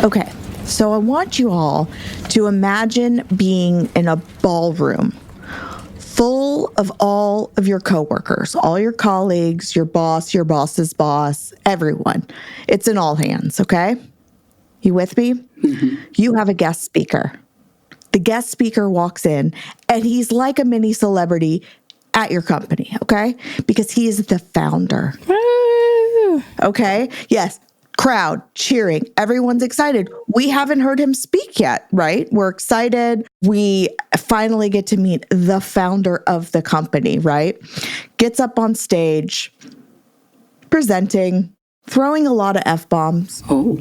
Okay, so I want you all to imagine being in a ballroom full of all of your coworkers, all your colleagues, your boss, your boss's boss, everyone. It's an all hands, okay? You with me? Mm-hmm. You have a guest speaker. The guest speaker walks in, and he's like a mini celebrity at your company, okay? Because he is the founder. Woo! Okay? Yes. Crowd cheering. Everyone's excited. We haven't heard him speak yet, right? We're excited. We finally get to meet the founder of the company, right? Gets up on stage, presenting, throwing a lot of F-bombs. Oh.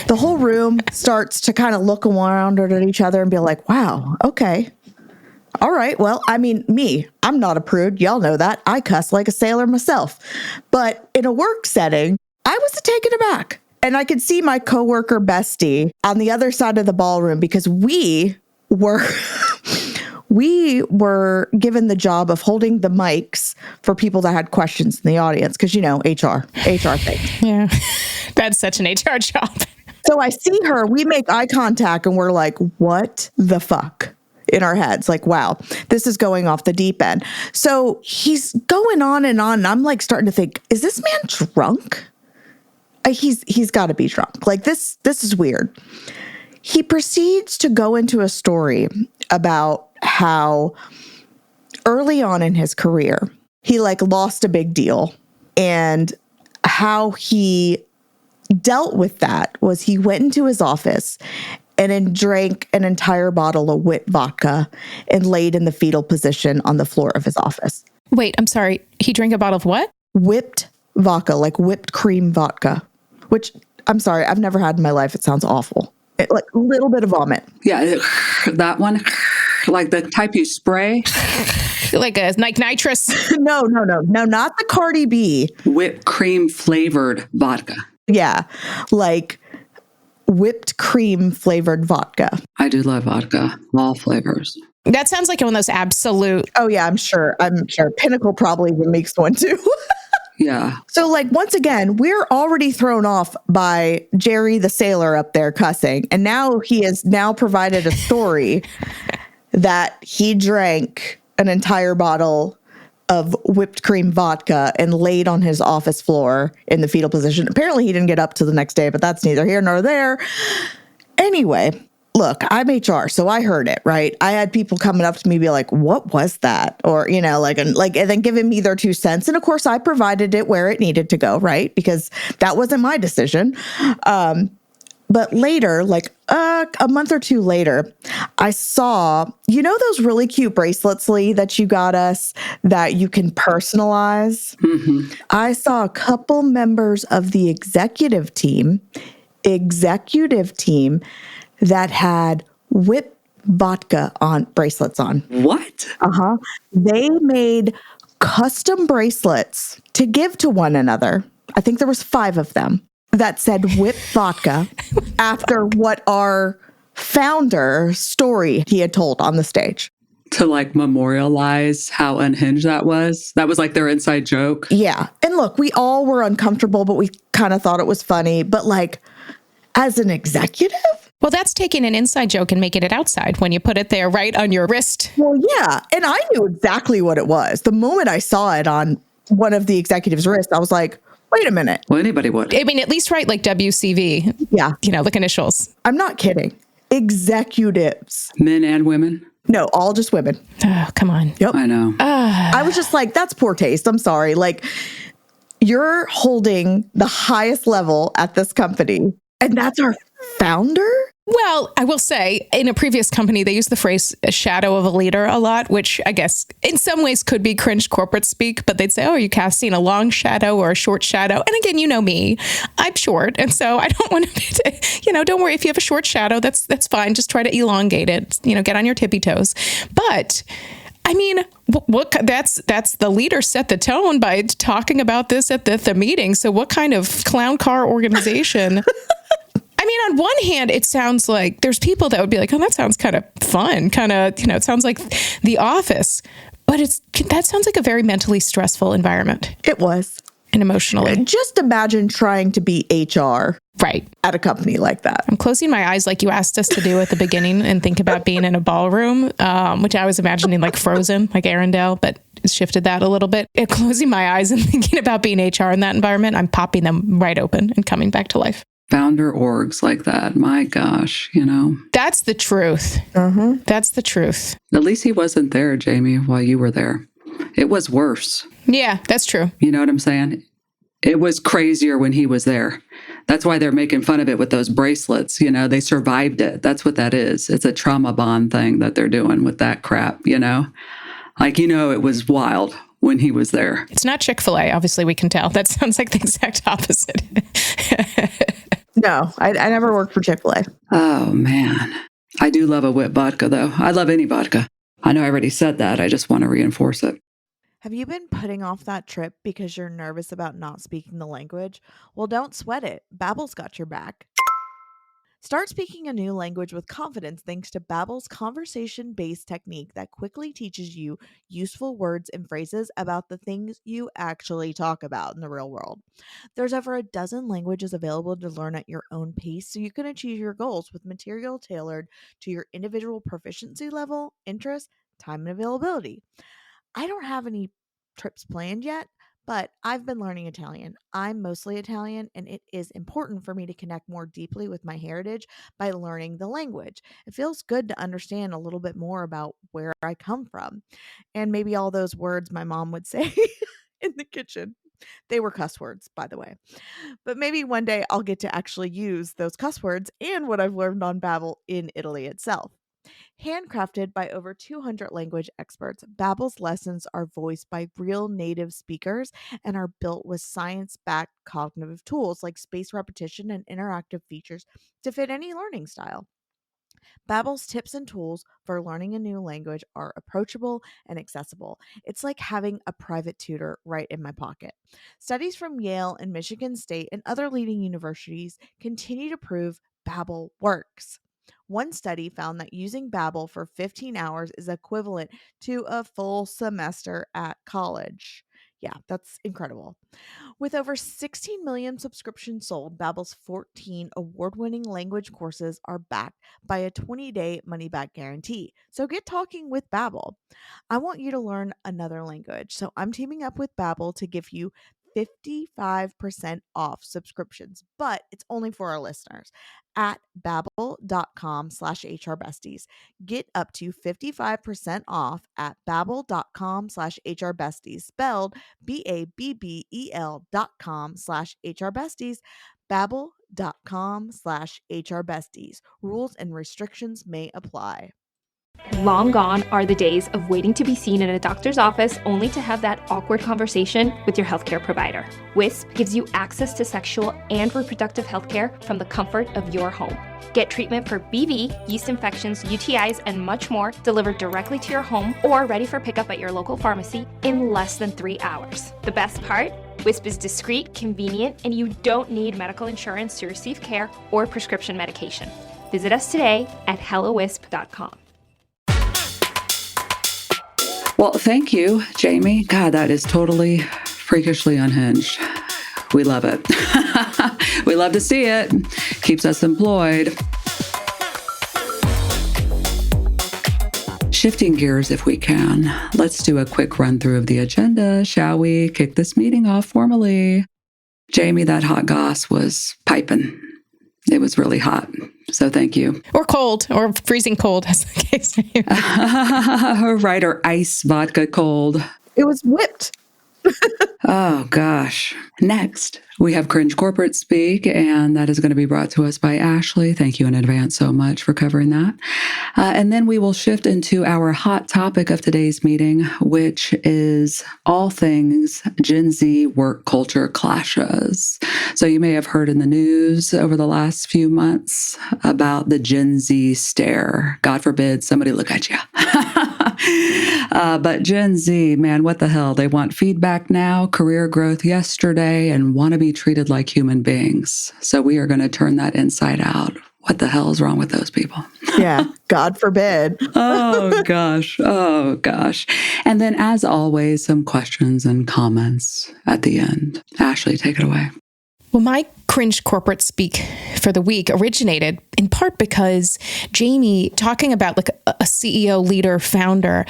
The whole room starts to kind of look around at each other and be like, wow, okay. All right. Well, I mean, I'm not a prude. Y'all know that. I cuss like a sailor myself. But in a work setting, I was taken aback. And I could see my coworker Bestie on the other side of the ballroom because we were given the job of holding the mics for people that had questions in the audience because, HR thing. Yeah. That's such an HR job. So I see her, we make eye contact and we're like, what the fuck? In our heads, like, wow, this is going off the deep end. So he's going on and on. And I'm like starting to think, is this man drunk? He's got to be drunk. Like this is weird. He proceeds to go into a story about how early on in his career, he lost a big deal, and how he dealt with that was he went into his office and then drank an entire bottle of whipped vodka and laid in the fetal position on the floor of his office. Wait, I'm sorry. He drank a bottle of what? Whipped vodka, like whipped cream vodka, which I'm sorry, I've never had in my life. It sounds awful. Like a little bit of vomit. Yeah, that one, like the type you spray. Like nitrous. No, not the Cardi B. Whipped cream flavored vodka. Yeah, like whipped cream flavored vodka. I do love vodka, all flavors. That sounds like one of those absolute. Oh yeah, I'm sure. Pinnacle probably even makes one too. Yeah. So once again, we're already thrown off by Jerry the sailor up there cussing. And now he has now provided a story that he drank an entire bottle of whipped cream vodka and laid on his office floor in the fetal position. Apparently he didn't get up till the next day, but that's neither here nor there. Anyway, look, I'm HR, so I heard it, right? I had people coming up to me be like, what was that? Or, and then giving me their 2 cents. And of course I provided it where it needed to go, right? Because that wasn't my decision. But later, a month or two later, I saw, those really cute bracelets, Leigh, that you got us that you can personalize? Mm-hmm. I saw a couple members of the executive team that had whipped vodka on bracelets on. What? Uh-huh. They made custom bracelets to give to one another. I think there was 5 of them that said whipped vodka after what our founder story he had told on the stage. To memorialize how unhinged that was. That was their inside joke. Yeah. And look, we all were uncomfortable, but we kind of thought it was funny. But as an executive? Well, that's taking an inside joke and making it outside when you put it there right on your wrist. Well, yeah. And I knew exactly what it was. The moment I saw it on one of the executives' wrists, I was like, wait a minute. Well, anybody would. I mean, at least write WCV. Yeah. Like initials. I'm not kidding. Executives. Men and women? No, all just women. Oh, come on. Yep. I know. I was just like, that's poor taste. I'm sorry. You're holding the highest level at this company, and that's our founder? Well, I will say, in a previous company, they used the phrase "a shadow of a leader" a lot, which I guess in some ways could be cringe corporate speak, but they'd say, oh, are you casting a long shadow or a short shadow? And again, you know me, I'm short. And so I don't want to, don't worry if you have a short shadow, that's fine. Just try to elongate it, get on your tippy toes. But I mean, that's the leader set the tone by talking about this at the meeting. So what kind of clown car organization? I mean, on one hand, it sounds like there's people that would be like, oh, that sounds kind of fun. Kind of, it sounds like The Office. But that sounds like a very mentally stressful environment. It was. And emotionally. Just imagine trying to be HR Right. at a company like that. I'm closing my eyes like you asked us to do at the beginning and think about being in a ballroom, which I was imagining like Frozen, like Arendelle, but shifted that a little bit. And closing my eyes and thinking about being HR in that environment, I'm popping them right open and coming back to life. Founder orgs like that. My gosh, That's the truth. That's the truth. At least he wasn't there, Jamie, while you were there. It was worse. Yeah, that's true. You know what I'm saying? It was crazier when he was there. That's why they're making fun of it with those bracelets. They survived it. That's what that is. It's a trauma bond thing that they're doing with that crap, Like, it was wild when he was there. It's not Chick-fil-A. Obviously, we can tell. That sounds like the exact opposite. No, I never worked for Chick-fil-A. Oh, man. I do love a whipped vodka, though. I love any vodka. I know I already said that. I just want to reinforce it. Have you been putting off that trip because you're nervous about not speaking the language? Well, don't sweat it. Babel's got your back. Start speaking a new language with confidence thanks to Babel's conversation-based technique that quickly teaches you useful words and phrases about the things you actually talk about in the real world. There's over a dozen languages available to learn at your own pace so you can achieve your goals with material tailored to your individual proficiency level, interests, time, and availability. I don't have any trips planned yet, but I've been learning Italian. I'm mostly Italian, and it is important for me to connect more deeply with my heritage by learning the language. It feels good to understand a little bit more about where I come from, and maybe all those words my mom would say in the kitchen. They were cuss words, by the way. But maybe one day I'll get to actually use those cuss words and what I've learned on Babel in Italy itself. Handcrafted by over 200 language experts, Babel's lessons are voiced by real native speakers and are built with science-backed cognitive tools like spaced repetition and interactive features to fit any learning style. Babel's tips and tools for learning a new language are approachable and accessible. It's like having a private tutor right in my pocket. Studies from Yale and Michigan State and other leading universities continue to prove Babel works. One study found that using Babel for 15 hours is equivalent to a full semester at college. Yeah, that's incredible. With over 16 million subscriptions sold, Babel's 14 award-winning language courses are backed by a 20-day money-back guarantee. So get talking with Babel. I want you to learn another language, so I'm teaming up with Babel to give you 55% off subscriptions, but it's only for our listeners at babbel.com/hrbesties. Get up to 55% off at babbel.com/hrbesties, spelled babbel.com/hrbesties, babbel.com/hrbesties. Rules and restrictions may apply. Long gone are the days of waiting to be seen in a doctor's office only to have that awkward conversation with your healthcare provider. Wisp gives you access to sexual and reproductive healthcare from the comfort of your home. Get treatment for BV, yeast infections, UTIs, and much more delivered directly to your home or ready for pickup at your local pharmacy in less than 3 hours. The best part? Wisp is discreet, convenient, and you don't need medical insurance to receive care or prescription medication. Visit us today at hellowisp.com. Well, thank you, Jamie. God, that is totally freakishly unhinged. We love it. We love to see it. Keeps us employed. Shifting gears if we can, let's do a quick run through of the agenda, shall we? Kick this meeting off formally. Jamie, that hot goss was piping. It was really hot. So thank you. Or cold, or freezing cold, as the case may be. Right, or ice vodka cold. It was whipped. Oh, gosh. Next, we have Cringe Corporate Speak, and that is going to be brought to us by Ashley. Thank you in advance so much for covering that. And then we will shift into our hot topic of today's meeting, which is all things Gen Z work culture clashes. So you may have heard in the news over the last few months about the Gen Z stare. God forbid somebody look at you. But Gen Z, man, what the hell? They want feedback now, career growth yesterday, and want to be treated like human beings. So we are going to turn that inside out What the hell is wrong with those people? Yeah. God forbid. Oh, gosh. Oh, gosh. And then, as always, some questions and comments at the end. Ashley, take it away. Well, my cringe corporate speak for the week originated in part because Jamie, talking about like a CEO, leader, founder,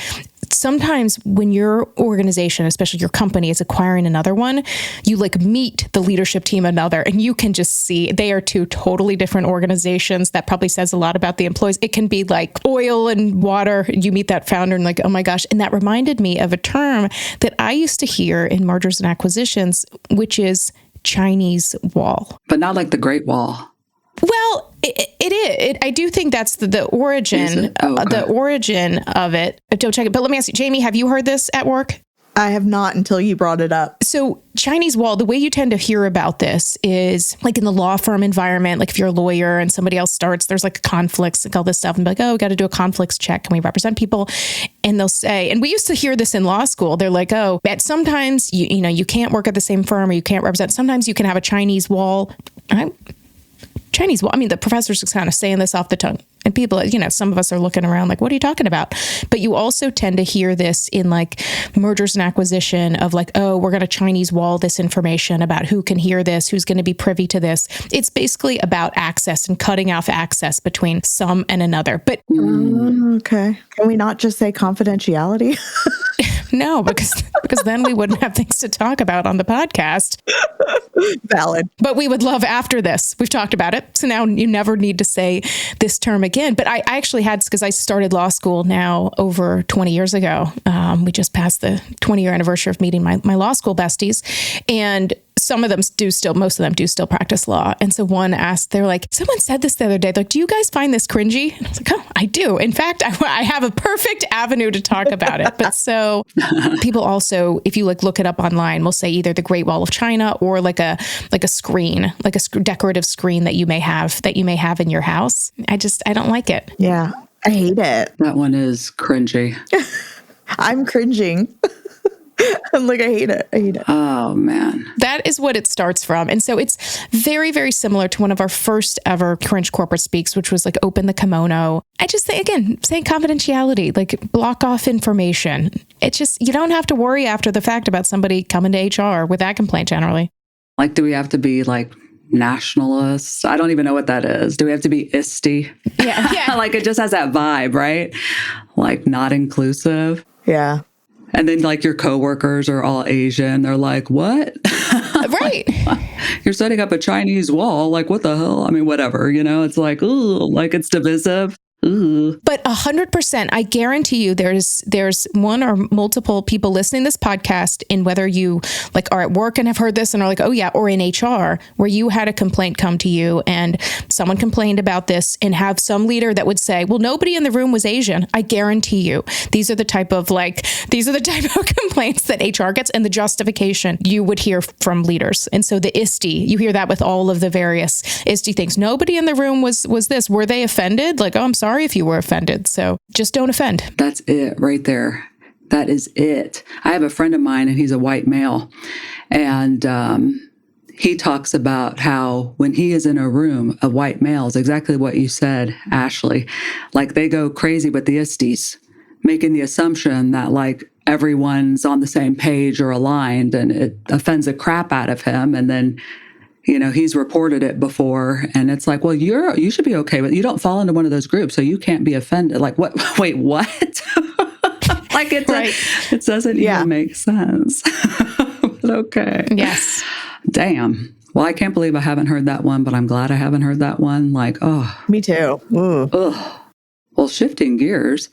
sometimes when your organization, especially your company, is acquiring another one, you like meet the leadership team another, and you can just see they are two totally different organizations. That probably says a lot about the employees. It can be like oil and water. You meet that founder and like, oh my gosh. And that reminded me of a term that I used to hear in mergers and acquisitions, which is Chinese wall. But not like the Great Wall. Well, it is. I do think that's the origin. Oh, okay. The origin of it. Don't check it. But let me ask you, Jamie, have you heard this at work? I have not until you brought it up. So Chinese wall, the way you tend to hear about this is like in the law firm environment, like if you're a lawyer and somebody else starts, there's like conflicts and all this stuff and be like, oh, we got to do a conflicts check. Can we represent people? And they'll say, and we used to hear this in law school. They're like, oh, but sometimes you can't work at the same firm or you can't represent. Sometimes you can have a Chinese wall. Chinese wall. I mean, the professor's just kind of saying this off the tongue. And people, some of us are looking around like, what are you talking about? But you also tend to hear this in like mergers and acquisition of like, oh, we're going to Chinese wall this information about who can hear this, who's going to be privy to this. It's basically about access and cutting off access between some and another. But Okay. Can we not just say confidentiality? no, because then we wouldn't have things to talk about on the podcast. Valid. But we would love after this. We've talked about it. So now you never need to say this term again. But I actually had, because I started law school now over 20 years ago. We just passed the 20-year anniversary of meeting my law school besties. And some of them most of them do still practice law. And so one asked, they're like, someone said this the other day, like, do you guys find this cringy? And I was like, oh, I do. In fact, I have a perfect avenue to talk about it. But so people also, if you look it up online, will say either the Great Wall of China or like a screen, like a decorative screen that you may have in your house. I don't like it. Yeah. I hate it. That one is cringy. I'm cringing. I'm like, I hate it. Oh, man. That is what it starts from. And so it's very, very similar to one of our first ever cringe corporate speaks, which was like open the kimono. I just say, again, saying confidentiality, like block off information. It's just, you don't have to worry after the fact about somebody coming to HR with that complaint generally. Like, do we have to be like nationalists? I don't even know what that is. Do we have to be isty? Yeah. Like, it just has that vibe, right? Like, not inclusive. Yeah. And then like your coworkers are all Asian. They're like, what? Right. You're setting up a Chinese wall. Like, what the hell? I mean, whatever, it's like, ooh, like it's divisive. Ooh. But 100%, I guarantee you there's one or multiple people listening to this podcast, in whether you like are at work and have heard this and are like, oh yeah, or in HR, where you had a complaint come to you and someone complained about this and have some leader that would say, well, nobody in the room was Asian. I guarantee you these are the type of complaints that HR gets, and the justification you would hear from leaders. And so the ISTE, you hear that with all of the various ISTE things. Nobody in the room was this. Were they offended? Like, oh, I'm sorry if you were offended. So just don't offend. That's it right there. That is it. I have a friend of mine and he's a white male. And he talks about how when he is in a room of white males, exactly what you said, Ashley, like they go crazy with the ISTEs, making the assumption that like everyone's on the same page or aligned, and it offends the crap out of him. And then he's reported it before, and it's like, well, you should be okay with it. You don't fall into one of those groups, so you can't be offended. Like, what? Wait, what? Like it doesn't even make sense. But okay. Yes. Damn. Well, I can't believe I haven't heard that one, but I'm glad I haven't heard that one. Like, oh. Me too. Ooh. Ugh. Well, shifting gears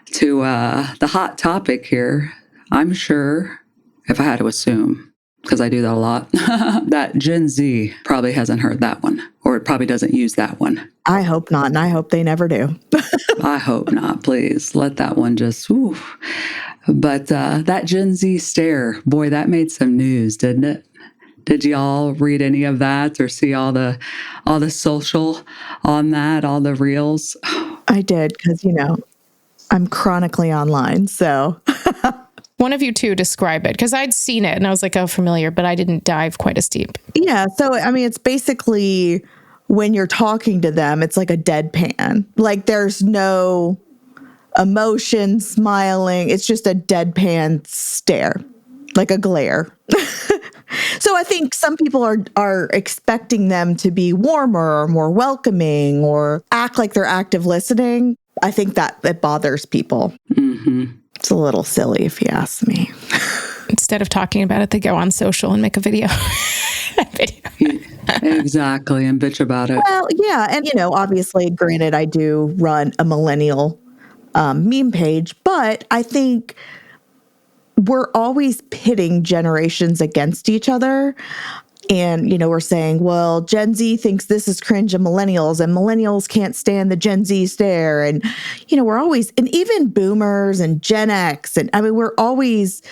to the hot topic here, I'm sure, if I had to assume, because I do that a lot, that Gen Z probably hasn't heard that one, or it probably doesn't use that one. I hope not, and I hope they never do. I hope not, please. Let that one just, oof. But that Gen Z stare, boy, that made some news, didn't it? Did y'all read any of that or see all the social on that, all the reels? I did, because, I'm chronically online, so... One of you two describe it, because I'd seen it and I was like, oh, familiar, but I didn't dive quite as deep. Yeah. So, I mean, it's basically when you're talking to them, it's like a deadpan. Like there's no emotion, smiling. It's just a deadpan stare, like a glare. So I think some people are expecting them to be warmer or more welcoming or act like they're active listening. I think that it bothers people. Mm-hmm. It's a little silly if you ask me. Instead of talking about it, they go on social and make a video. Exactly, and bitch about it. Well, yeah. And, obviously, granted, I do run a millennial meme page, but I think we're always pitting generations against each other. And, we're saying, well, Gen Z thinks this is cringe of millennials and millennials can't stand the Gen Z stare. And, we're always, and even boomers and Gen X. And I mean, we're always,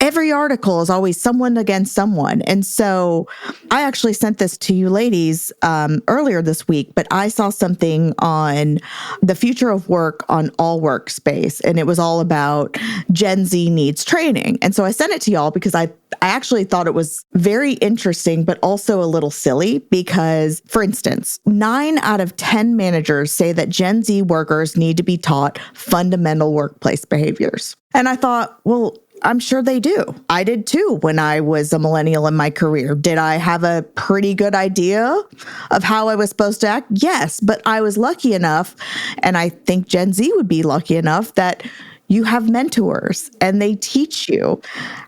every article is always someone against someone. And so I actually sent this to you ladies earlier this week, but I saw something on the future of work on All Workspace, and it was all about Gen Z needs training. And so I sent it to y'all because I actually thought it was very interesting, but also a little silly because, for instance, 9 out of 10 managers say that Gen Z workers need to be taught fundamental workplace behaviors. And I thought, well, I'm sure they do. I did too when I was a millennial in my career. Did I have a pretty good idea of how I was supposed to act? Yes, but I was lucky enough, and I think Gen Z would be lucky enough that you have mentors and they teach you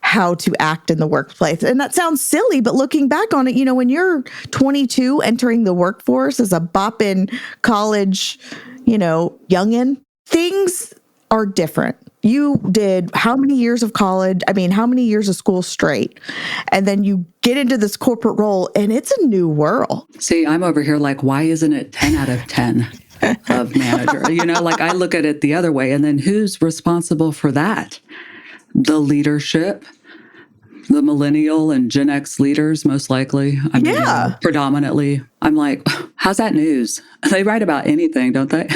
how to act in the workplace. And that sounds silly, but looking back on it, when you're 22 entering the workforce as a bopping college, youngin', things are different. You did how many years of college? I mean, how many years of school straight? And then you get into this corporate role and it's a new world. See, I'm over here like, why isn't it 10 out of 10 of manager? Like I look at it the other way. And then who's responsible for that? The leadership, the millennial and Gen X leaders, most likely. I mean, predominantly. I'm like, how's that news? They write about anything, don't they?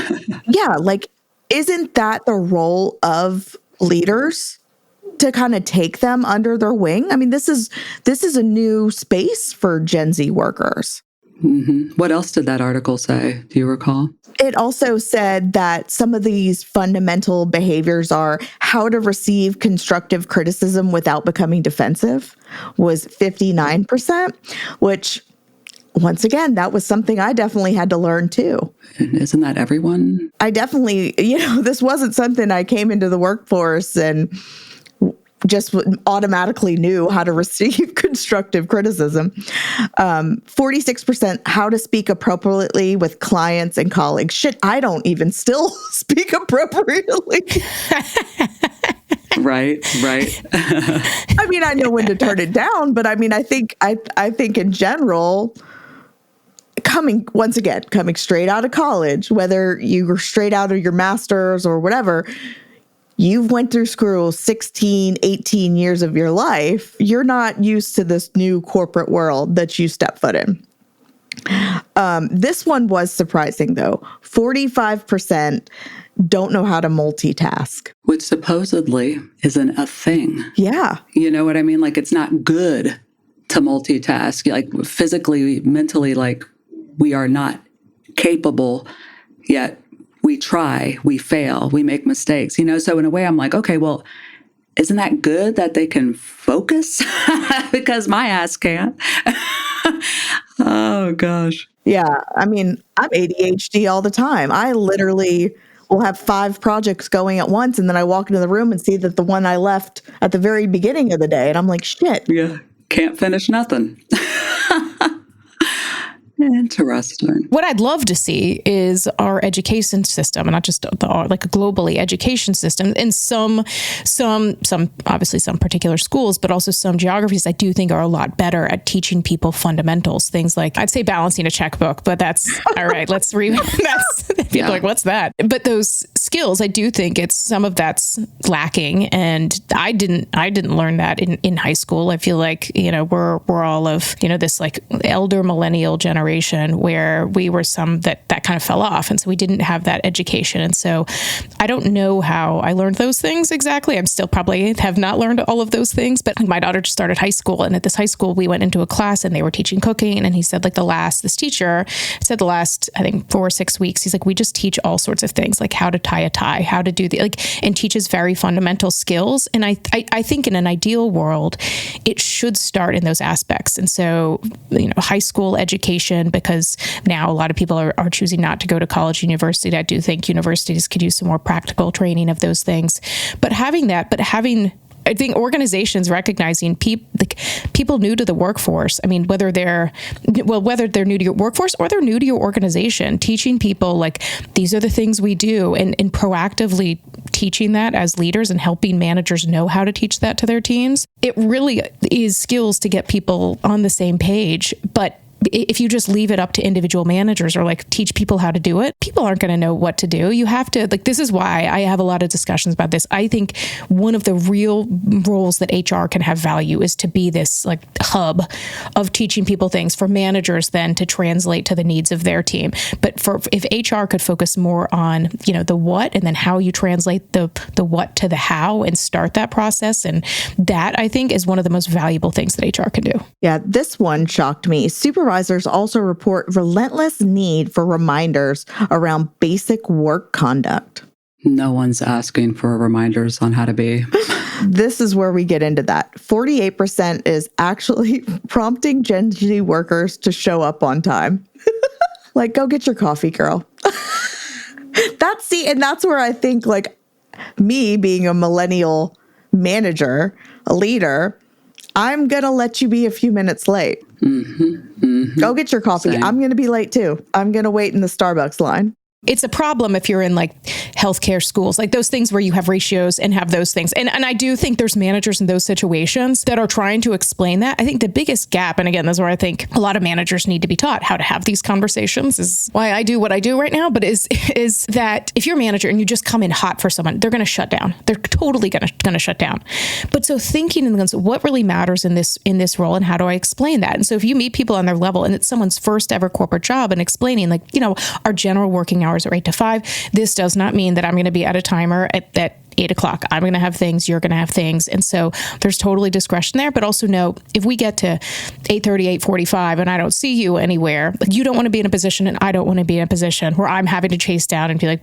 Yeah, like, isn't that the role of leaders to kind of take them under their wing? I mean, this is a new space for Gen Z workers. Mm-hmm. What else did that article say? Do you recall? It also said that some of these fundamental behaviors are how to receive constructive criticism without becoming defensive was 59%, which once again, that was something I definitely had to learn too. Isn't that everyone? I definitely, this wasn't something I came into the workforce and just automatically knew how to receive constructive criticism. 46% how to speak appropriately with clients and colleagues. Shit, I don't even still speak appropriately. Right. I mean, I know when to turn it down, but I mean, I think in general, coming straight out of college, whether you were straight out of your master's or whatever, you've went through school 16, 18 years of your life. You're not used to this new corporate world that you step foot in. This one was surprising, though. 45% don't know how to multitask. Which supposedly isn't a thing. Yeah. You know what I mean? Like, it's not good to multitask. Like, physically, mentally, like, we are not capable, yet we try, we fail, we make mistakes, So in a way, I'm like, okay, well, isn't that good that they can focus? Because my ass can't. Oh, gosh. Yeah. I mean, I'm ADHD all the time. I literally will have 5 projects going at once, and then I walk into the room and see that the one I left at the very beginning of the day, and I'm like, shit. Yeah. Can't finish nothing. Interesting. What I'd love to see is our education system, and not just like a globally education system. In some obviously some particular schools, but also some geographies I do think are a lot better at teaching people fundamentals. Things like, I'd say balancing a checkbook, but that's all right. Let's that's people are like, what's that? But those skills, I do think some of that's lacking, and I didn't learn that in high school. I feel like we're all of this like elder millennial generation generation where we were some that kind of fell off. And so we didn't have that education. And so I don't know how I learned those things exactly. I'm still probably have not learned all of those things, but my daughter just started high school. And at this high school, we went into a class and they were teaching cooking. And he said this teacher said the last, I think 4 or 6 weeks, he's like, we just teach all sorts of things, like how to tie a tie, how to do and teaches very fundamental skills. And I think in an ideal world, it should start in those aspects. And so, high school education, because now a lot of people are choosing not to go to college, university. I do think universities could use some more practical training of those things. But I think organizations recognizing people new to the workforce. I mean, whether they're new to your workforce or they're new to your organization, teaching people these are the things we do, and proactively teaching that as leaders and helping managers know how to teach that to their teams. It really is skills to get people on the same page. But if you just leave it up to individual managers or teach people how to do it, people aren't going to know what to do. You have to, this is why I have a lot of discussions about this. I think one of the real roles that HR can have value is to be this hub of teaching people things for managers then to translate to the needs of their team. But if HR could focus more on, the what, and then how you translate the what to the how and start that process. And that, I think, is one of the most valuable things that HR can do. Yeah, this one shocked me. Supervisors also report relentless need for reminders around basic work conduct. No one's asking for reminders on how to be. This is where we get into that. 48% is actually prompting Gen Z workers to show up on time. Go get your coffee, girl. And that's where I think me being a millennial manager, a leader, I'm going to let you be a few minutes late. Go get your coffee. Same. I'm going to be late too. I'm going to wait in the Starbucks line. It's a problem if you're in healthcare schools, those things where you have ratios and have those things. And I do think there's managers in those situations that are trying to explain that. I think the biggest gap, and again, this is where I think a lot of managers need to be taught how to have these conversations, is why I do what I do right now, but is that if you're a manager and you just come in hot for someone, they're going to shut down. They're totally going to shut down. But so thinking in what really matters in this role, and how do I explain that? And so if you meet people on their level and it's someone's first ever corporate job, and explaining our general working hours are 8 to 5. This does not mean that I'm going to be at a timer at 8 o'clock. I'm going to have things, you're going to have things. And so there's totally discretion there, but also know if we get to 8:30, 8:45 and I don't see you anywhere, you don't want to be in a position and I don't want to be in a position where I'm having to chase down and be like,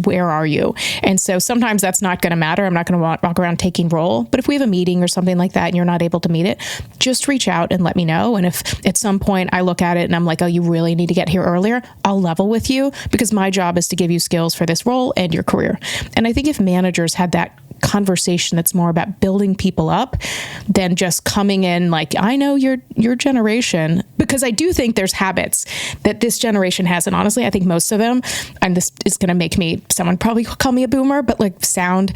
where are you? And so sometimes that's not going to matter. I'm not going to walk around taking roll, but if we have a meeting or something like that and you're not able to meet it, just reach out and let me know. And if at some point I look at it and I'm like, oh, you really need to get here earlier, I'll level with you, because my job is to give you skills for this role and your career. And I think if managers had that conversation that's more about building people up than just coming in I know your generation, because I do think there's habits that this generation has, and honestly I think most of them, and this is going to make someone probably call me a boomer, but sound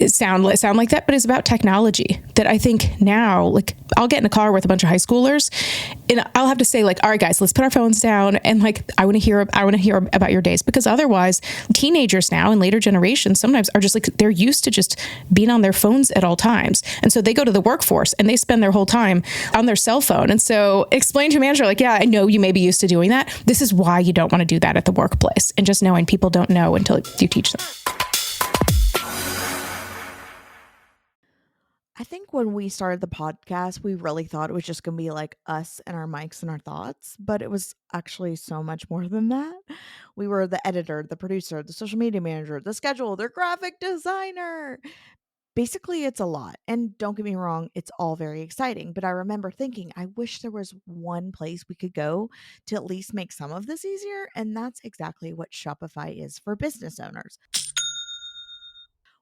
like that, but it's about technology that I think now I'll get in a car with a bunch of high schoolers and I'll have to say all right guys, let's put our phones down, and I want to hear about your days, because otherwise teenagers now and later generations sometimes are just they're used to just being on their phones at all times. And so they go to the workforce and they spend their whole time on their cell phone. And so explain to your manager, yeah, I know you may be used to doing that. This is why you don't want to do that at the workplace. And just knowing people don't know until you teach them. I think when we started the podcast, we really thought it was just going to be us and our mics and our thoughts, but it was actually so much more than that. We were the editor, the producer, the social media manager, the scheduler, the graphic designer. Basically, it's a lot. And don't get me wrong, it's all very exciting. But I remember thinking, I wish there was one place we could go to at least make some of this easier. And that's exactly what Shopify is for business owners.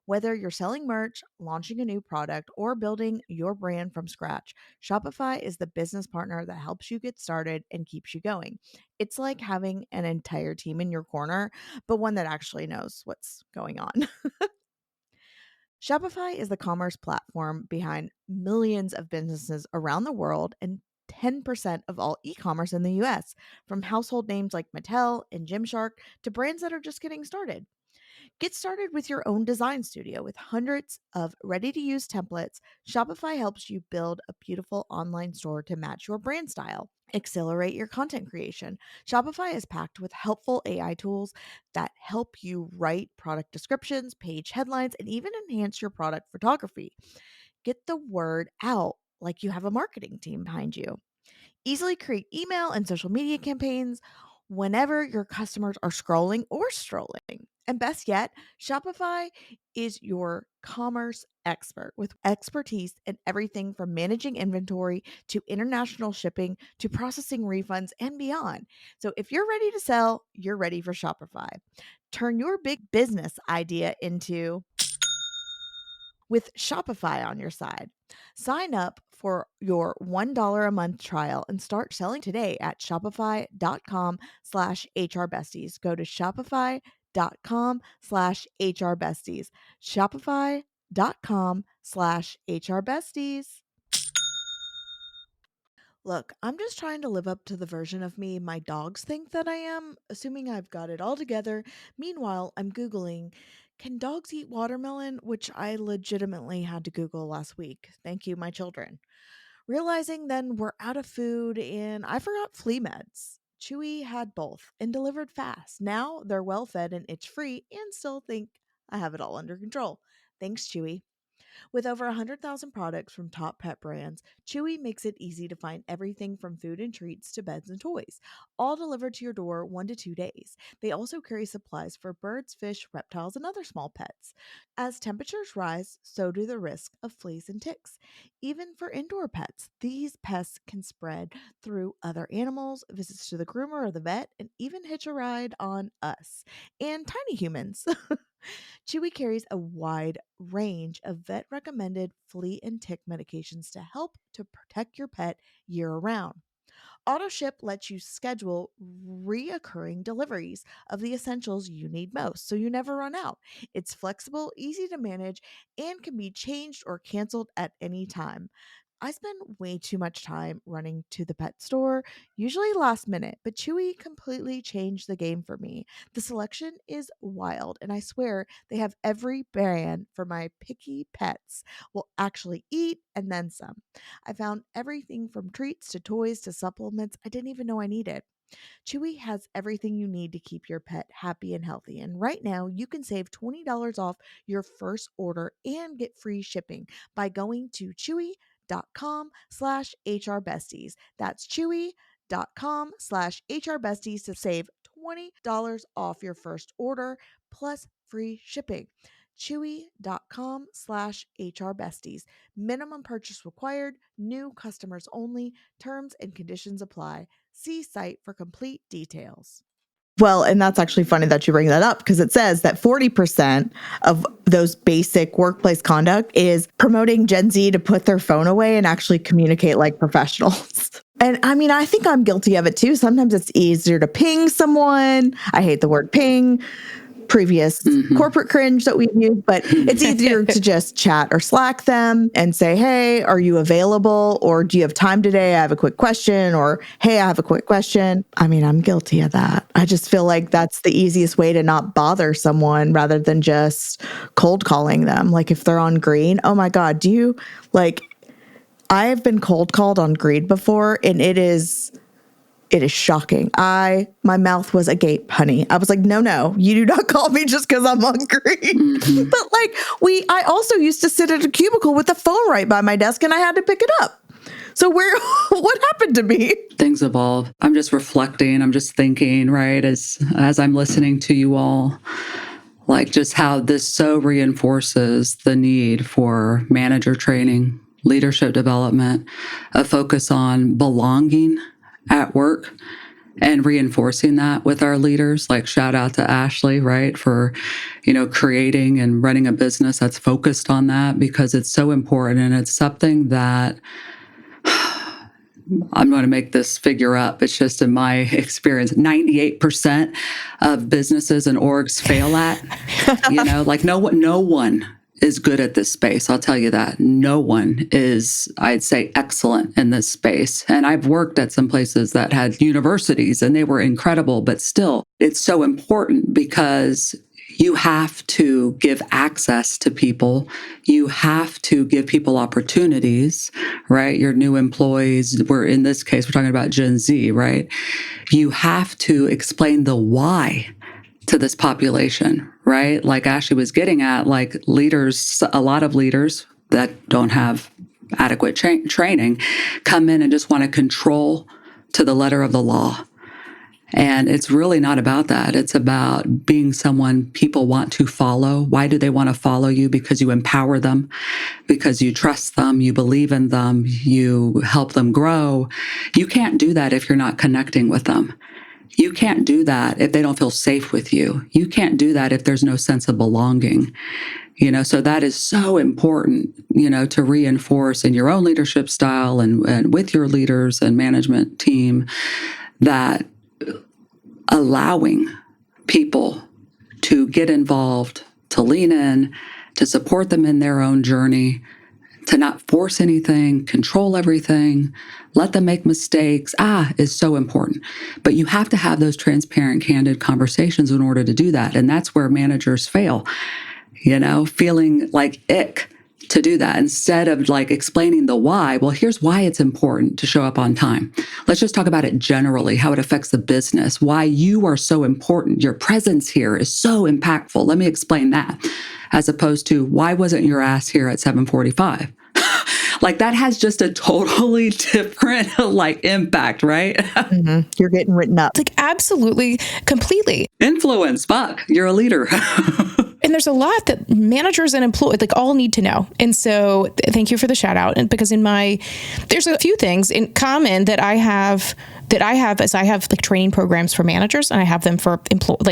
Whether you're selling merch, launching a new product, or building your brand from scratch, Shopify is the business partner that helps you get started and keeps you going. It's like having an entire team in your corner, but one that actually knows what's going on. Shopify is the commerce platform behind millions of businesses around the world and 10% of all e-commerce in the US, from household names like Mattel and Gymshark to brands that are just getting started. Get started with your own design studio with hundreds of ready-to-use templates. Shopify helps you build a beautiful online store to match your brand style. Accelerate your content creation. Shopify is packed with helpful AI tools that help you write product descriptions, page headlines, and even enhance your product photography. Get the word out like you have a marketing team behind you. Easily create email and social media campaigns whenever your customers are scrolling or strolling. And best yet, Shopify is your commerce expert with expertise in everything from managing inventory to international shipping to processing refunds and beyond. So if you're ready to sell, you're ready for Shopify. Turn your big business idea into with Shopify on your side. Sign up for your $1 a month trial and start selling today at shopify.com/hrbesties. Go to shopify.com/hrbesties. Shopify.com/hrbesties. Look, I'm just trying to live up to the version of me my dogs think that I am, assuming I've got it all together. Meanwhile, I'm Googling, can dogs eat watermelon? Which I legitimately had to Google last week. Thank you, my children. Realizing then we're out of food and I forgot flea meds. Chewy had both and delivered fast. Now they're well fed and itch free and still think I have it all under control. Thanks, Chewy. With over 100,000 products from top pet brands, Chewy makes it easy to find everything from food and treats to beds and toys, all delivered to your door 1 to 2 days. They also carry supplies for birds, fish, reptiles, and other small pets. As temperatures rise, so do the risk of fleas and ticks. Even for indoor pets, these pests can spread through other animals, visits to the groomer or the vet, and even hitch a ride on us and tiny humans. Chewy carries a wide range of vet recommended flea and tick medications to help to protect your pet year round. AutoShip lets you schedule reoccurring deliveries of the essentials you need most, so you never run out. It's flexible, easy to manage, and can be changed or canceled at any time. I spend way too much time running to the pet store, usually last minute, but Chewy completely changed the game for me. The selection is wild, and I swear they have every brand for my picky pets will actually eat and then some. I found everything from treats to toys to supplements I didn't even know I needed. Chewy has everything you need to keep your pet happy and healthy. And right now, you can save $20 off your first order and get free shipping by going to chewy.com/hrbesties. That's chewy.com/hrbesties to save $20 off your first order plus free shipping. Chewy.com/hrbesties. Minimum purchase required. New customers only. Terms and conditions apply. See site for complete details. Well, and that's actually funny that you bring that up because it says that 40% of those basic workplace conduct is promoting Gen Z to put their phone away and actually communicate like professionals. And I mean, I think I'm guilty of it too. Sometimes it's easier to ping someone. I hate the word ping. Previous corporate cringe that we've used, but it's easier to just chat or Slack them and say, hey, are you available? Or do you have time today? I have a quick question. Or, hey, I have a quick question. I mean, I'm guilty of that. I just feel like that's the easiest way to not bother someone rather than just cold calling them. Like if they're on green, oh my God, I have been cold called on green before and it is shocking. My mouth was agape, honey. I was like, no, you do not call me just because I'm hungry. But I also used to sit at a cubicle with the phone right by my desk and I had to pick it up. So what happened to me? Things evolve. I'm just reflecting. I'm just thinking, right, as I'm listening to you all, like just how this so reinforces the need for manager training, leadership development, a focus on belonging at work and reinforcing that with our leaders. Like shout out to Ashley, right, for, creating and running a business that's focused on that because it's so important. And it's something that I'm going to make this figure up. It's just in my experience, 98% of businesses and orgs fail at, no one is good at this space. I'll tell you that. No one is, I'd say, excellent in this space. And I've worked at some places that had universities and they were incredible, but still it's so important because You have to give access to people. You have to give people opportunities, right? Your new employees, in this case, we're talking about Gen Z, right? You have to explain the why to this population, right? Like Ashley was getting at, like leaders, a lot of leaders that don't have adequate training come in and just want to control to the letter of the law. And it's really not about that. It's about being someone people want to follow. Why do they want to follow you? Because you empower them, because you trust them, you believe in them, you help them grow. You can't do that if you're not connecting with them. You can't do that if they don't feel safe with you. You can't do that if there's no sense of belonging. So that is so important, to reinforce in your own leadership style and with your leaders and management team, that allowing people to get involved, to lean in, to support them in their own journey, to not force anything, control everything, let them make mistakes, is so important. But you have to have those transparent, candid conversations in order to do that. And that's where managers fail, feeling like ick to do that instead of like explaining the why. Well, here's why it's important to show up on time. Let's just talk about it generally, how it affects the business, why you are so important. Your presence here is so impactful. Let me explain that, as opposed to why wasn't your ass here at 7:45? Like that has just a totally different impact, right? Mm-hmm. You're getting written up. It's like absolutely, completely. Influence, fuck, you're a leader. And there's a lot that managers and employees all need to know. And so thank you for the shout out. And because there's a few things in common that I have as I have training programs for managers, and I have them for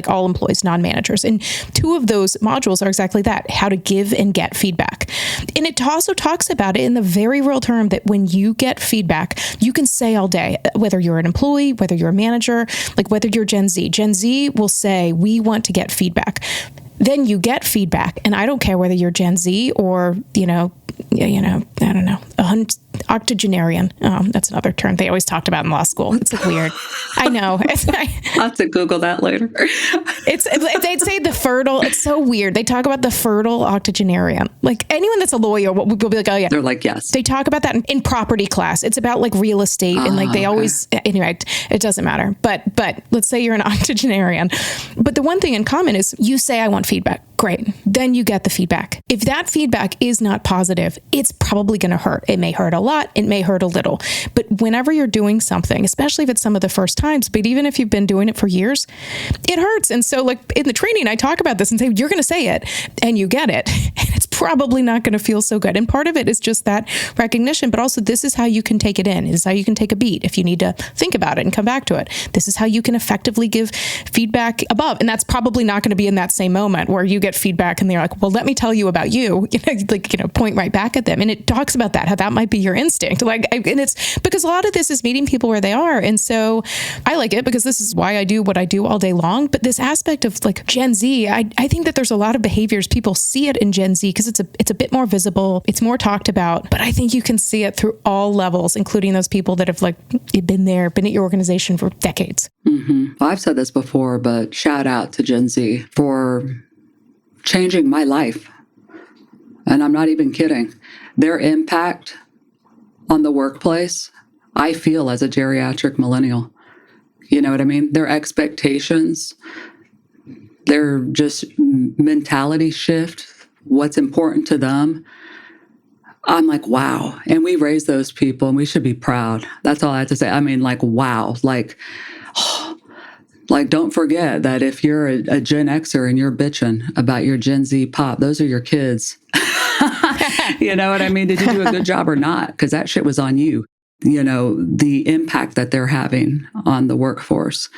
all employees, non-managers. And two of those modules are exactly that, how to give and get feedback. And it also talks about it in the very real term that when you get feedback, you can say all day, whether you're an employee, whether you're a manager, whether you're Gen Z. Gen Z will say, we want to get feedback. Then you get feedback. And I don't care whether you're Gen Z or, I don't know, octogenarian. That's another term they always talked about in law school. It's weird. I know. I'll have to Google that later. They'd say the fertile. It's so weird. They talk about the fertile octogenarian. Anyone that's a lawyer will be like, oh yeah. They're like, yes. They talk about that in property class. It's about real estate and they always, anyway, it doesn't matter. But let's say you're an octogenarian. But the one thing in common is you say, I want feedback. Great. Then you get the feedback. If that feedback is not positive, it's probably going to hurt. It may hurt a lot. It may hurt a little. But whenever you're doing something, especially if it's some of the first times, but even if you've been doing it for years, it hurts. And so in the training, I talk about this and say, you're going to say it and you get it. And it's probably not going to feel so good. And part of it is just that recognition, but also this is how you can take it in. This is how you can take a beat if you need to think about it and come back to it. This is how you can effectively give feedback above. And that's probably not going to be in that same moment where you get feedback and they're like, well, let me tell you about you, point right back at them. And it talks about that, how that might be your instinct. And it's because a lot of this is meeting people where they are. And so I like it because this is why I do what I do all day long. But this aspect of Gen Z, I think that there's a lot of behaviors. People see it in Gen Z because it's a bit more visible. It's more talked about, but I think you can see it through all levels, including those people that have been at your organization for decades. Mm-hmm. Well, I've said this before, but shout out to Gen Z for changing my life. And I'm not even kidding. Their impact on the workplace, I feel as a geriatric millennial. You know what I mean? Their expectations, their just mentality shift, what's important to them. I'm like, wow. And we raised those people and we should be proud. That's all I have to say. I mean, wow. Don't forget that if you're a Gen Xer and you're bitching about your Gen Z pop, those are your kids. You know what I mean? Did you do a good job or not? Because that shit was on you. The impact that they're having on the workforce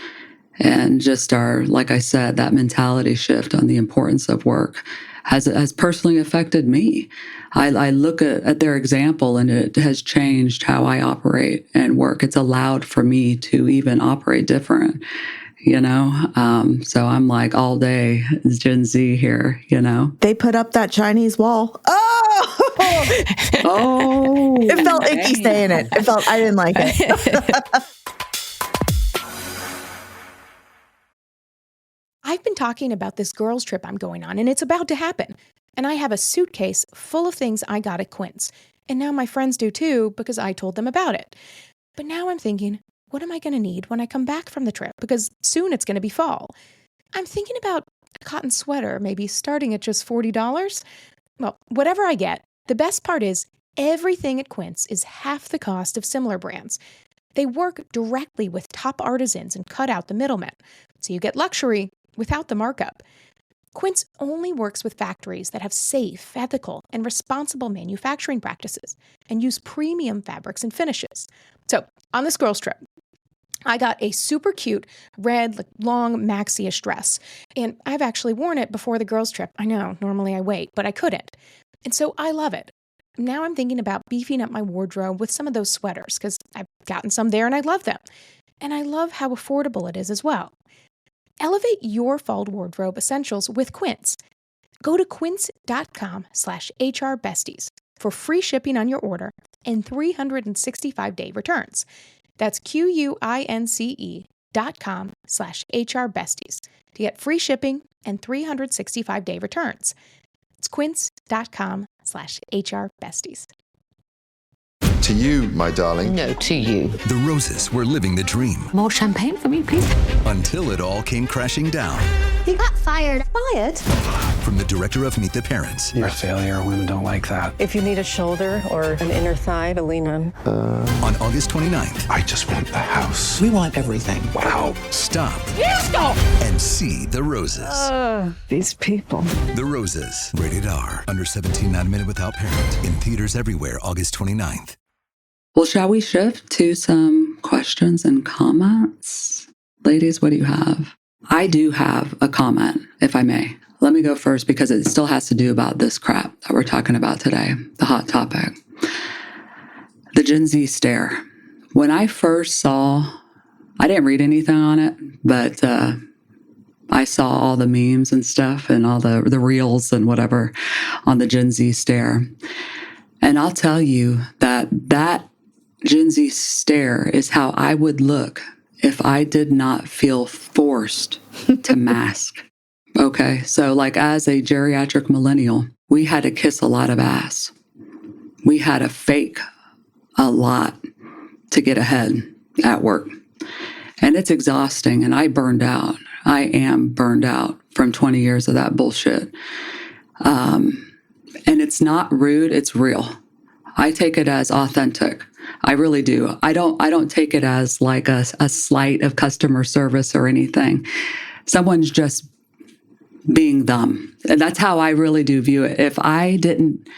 and just like I said, that mentality shift on the importance of work has personally affected me. I look at their example and it has changed how I operate and work. It's allowed for me to even operate different. So I'm all day is Gen Z here, They put up that Chinese wall. Oh, it felt icky saying it. I didn't like it. I've been talking about this girls' trip I'm going on, and it's about to happen. And I have a suitcase full of things I got at Quince. And now my friends do too, because I told them about it. But now I'm thinking, what am I going to need when I come back from the trip? Because soon it's going to be fall. I'm thinking about a cotton sweater, maybe starting at just $40. Well, whatever I get, the best part is everything at Quince is half the cost of similar brands. They work directly with top artisans and cut out the middlemen. So you get luxury without the markup. Quince only works with factories that have safe, ethical, and responsible manufacturing practices and use premium fabrics and finishes. So on this girls' trip, I got a super cute red, long maxi-ish dress. And I've actually worn it before the girls' trip. I know, normally I wait, but I couldn't. And so I love it. Now I'm thinking about beefing up my wardrobe with some of those sweaters because I've gotten some there and I love them. And I love how affordable it is as well. Elevate your fall wardrobe essentials with Quince. Go to quince.com/HRBesties for free shipping on your order and 365-day returns. That's QUINCE.com/HRBesties to get free shipping and 365-day returns. It's quince.com/HRBesties. To you, my darling. No, to you. The Roses were living the dream More champagne for me, please. until it all came crashing down. He got fired. Fired? From the director of Meet the Parents. You're a failure. Women don't like that. If you need a shoulder or an inner thigh to lean on. On August 29th, I just want the house. We want everything. Wow. stop Stop! and see The Roses. These people. The Roses. Rated R. Under 17, not admitted without parent. In theaters everywhere, August 29th. Well, shall we shift to some questions and comments? Ladies, what do you have? I do have a comment, if I may. Let me go first because it still has to do about this crap that we're talking about today, the hot topic. The Gen Z stare. When I first saw, I didn't read anything on it, but I saw all the memes and stuff and all the reels and whatever on the Gen Z stare. And I'll tell you that Gen Z stare is how I would look if I did not feel forced to mask. Okay, so like as a geriatric millennial, we had to kiss a lot of ass. We had to fake a lot to get ahead at work. And it's exhausting, and I burned out. I am burned out from 20 years of that bullshit. And it's not rude, it's real. I take it as authentic. I really do. I don't take it as like a slight of customer service or anything. Someone's just being them. And that's how I really do view it. If I didn't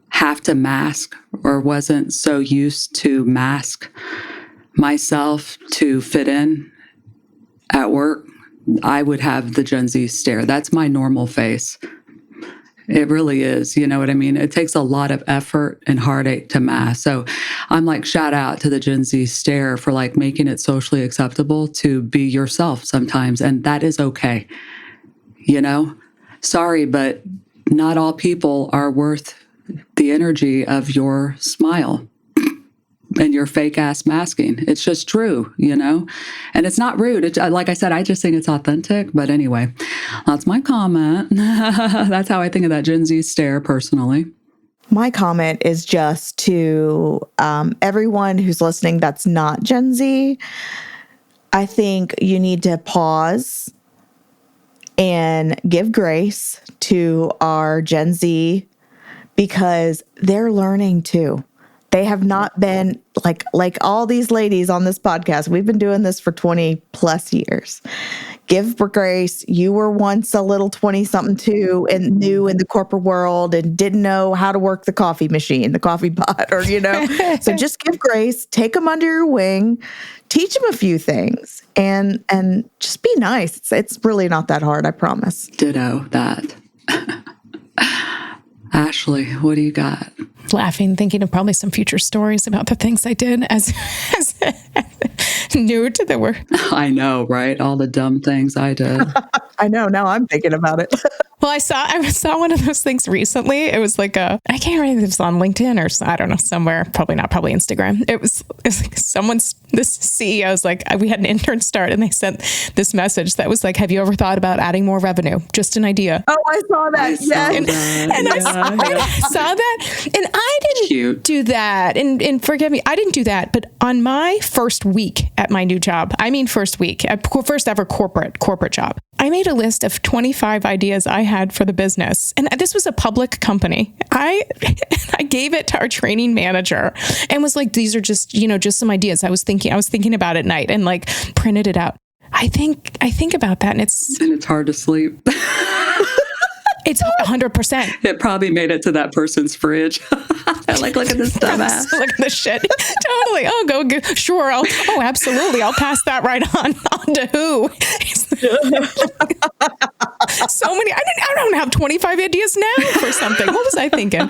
have to mask or wasn't so used to mask myself to fit in at work, I would have the Gen Z stare. That's my normal face. It really is. You know what I mean? It takes a lot of effort and heartache to mask. So I'm like, shout out to the Gen Z stare for like making it socially acceptable to be yourself sometimes. And that is okay. You know, sorry, but not all people are worth the energy of your smile and your fake ass masking. It's just true, you know, and it's not rude. Like I said, I just think it's authentic. But anyway, that's my comment. That's how I think of that Gen Z stare personally. My comment is just to everyone who's listening that's not Gen Z. I think you need to pause and give grace to our Gen Z because they're learning too. They have not been like all these ladies on this podcast. We've been doing this for 20 plus years. Give grace. You were once a little 20-something too and new in the corporate world and didn't know how to work the coffee machine, the coffee pot, or, you know. So just give grace, take them under your wing, teach them a few things, and just be nice. It's really not that hard, I promise. Ditto that. Ashley, what do you got? Laughing, thinking of probably some future stories about the things I did as new to the work. I know, right? All the dumb things I did. I know. Now I'm thinking about it. Well, I saw one of those things recently. It was like I can't remember if it was on LinkedIn or I don't know, somewhere, probably Instagram. It was like this CEO was like, we had an intern start and they sent this message that was like, have you ever thought about adding more revenue? Just an idea. Oh, I saw that. I saw that. And I didn't do that. And forgive me, I didn't do that. But on my first week at my new job, first ever corporate job, I made a list of 25 ideas I had for the business. And this was a public company. I gave it to our training manager and was like, these are just some ideas I was thinking about at night, and like printed it out. I think about that, and it's hard to sleep. It's 100%. It probably made it to that person's fridge. Like, look at this dumbass. Look at this shit. Totally. Oh, go. Sure. Absolutely. I'll pass that right on to who? So many. I don't have 25 ideas now for something. What was I thinking?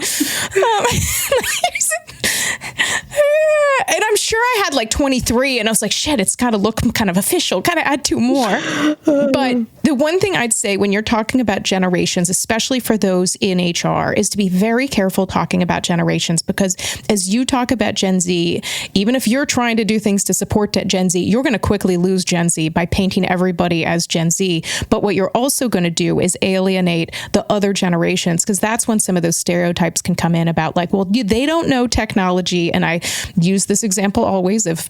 And I'm sure I had like 23, and I was like, shit, it's got to look kind of official. Got to add 2 more. But the one thing I'd say when you're talking about generations, especially for those in HR, is to be very careful talking about generations, because as you talk about Gen Z, even if you're trying to do things to support Gen Z, you're going to quickly lose Gen Z by painting everybody as Gen Z. But what you're also going to do is alienate the other generations, because that's when some of those stereotypes can come in about like, well, they don't know technology. And I use this example always of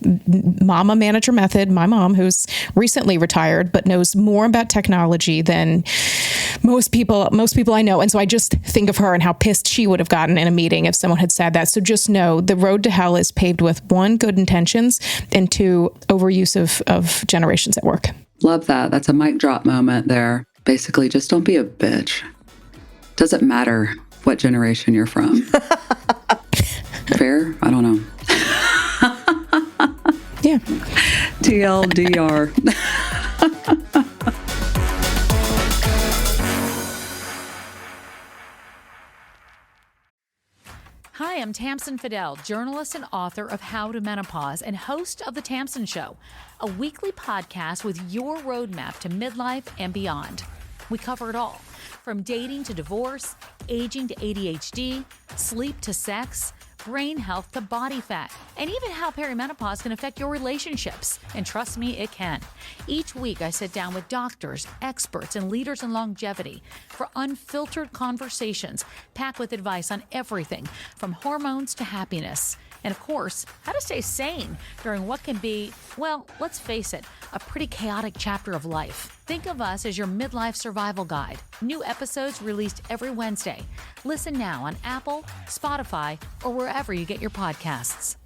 mama manager method, my mom, who's recently retired, but knows more about technology than most people I know. And so I just think of her and how pissed she would have gotten in a meeting if someone had said that. So just know the road to hell is paved with 1, good intentions, and 2, overuse of generations at work. Love that. That's a mic drop moment there. Basically, just don't be a bitch. Doesn't matter what generation you're from. Fair? I don't know. Yeah. TLDR. Hi, I'm Tamsin Fidel, journalist and author of How to Menopause and host of The Tamsin Show, a weekly podcast with your roadmap to midlife and beyond. We cover it all, from dating to divorce, aging to ADHD, sleep to sex, brain health to body fat, and even how perimenopause can affect your relationships. And trust me, it can. Each week, I sit down with doctors, experts, and leaders in longevity for unfiltered conversations packed with advice on everything from hormones to happiness. And of course, how to stay sane during what can be, well, let's face it, a pretty chaotic chapter of life. Think of us as your midlife survival guide. New episodes released every Wednesday. Listen now on Apple, Spotify, or wherever you get your podcasts.